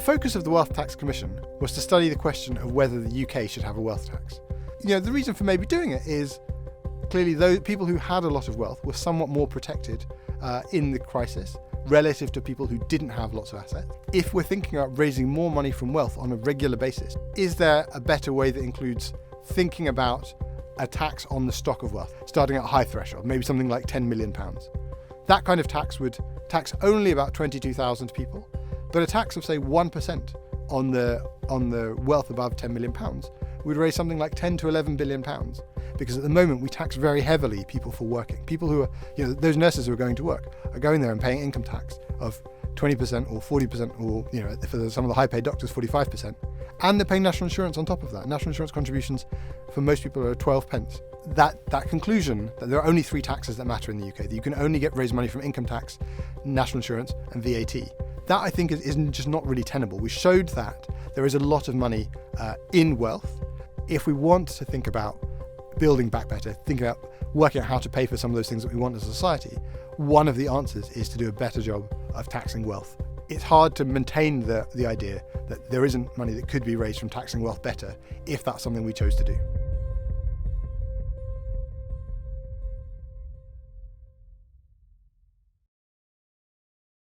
focus of the Wealth Tax Commission was to study the question of whether the UK should have a wealth tax. The reason for maybe doing it is clearly those people who had a lot of wealth were somewhat more protected in the crisis relative to people who didn't have lots of assets. If we're thinking about raising more money from wealth on a regular basis, is there a better way that includes thinking about a tax on the stock of wealth, starting at a high threshold, maybe something like £10 million? That kind of tax would tax only about 22,000 people, but a tax of say 1% on the wealth above £10 million would raise something like 10 to 11 billion pounds. Because at the moment we tax very heavily people for working. People who are, those nurses who are going to work are going there and paying income tax of 20% or 40% or, for some of the high paid doctors, 45%. And they're paying national insurance on top of that. National insurance contributions for most people are 12 pence. That conclusion that there are only three taxes that matter in the UK, that you can only raise money from income tax, national insurance and VAT, that I think is just not really tenable. We showed that there is a lot of money in wealth. If we want to think about building back better, think about working out how to pay for some of those things that we want as a society, one of the answers is to do a better job of taxing wealth. It's hard to maintain the idea that there isn't money that could be raised from taxing wealth better if that's something we chose to do.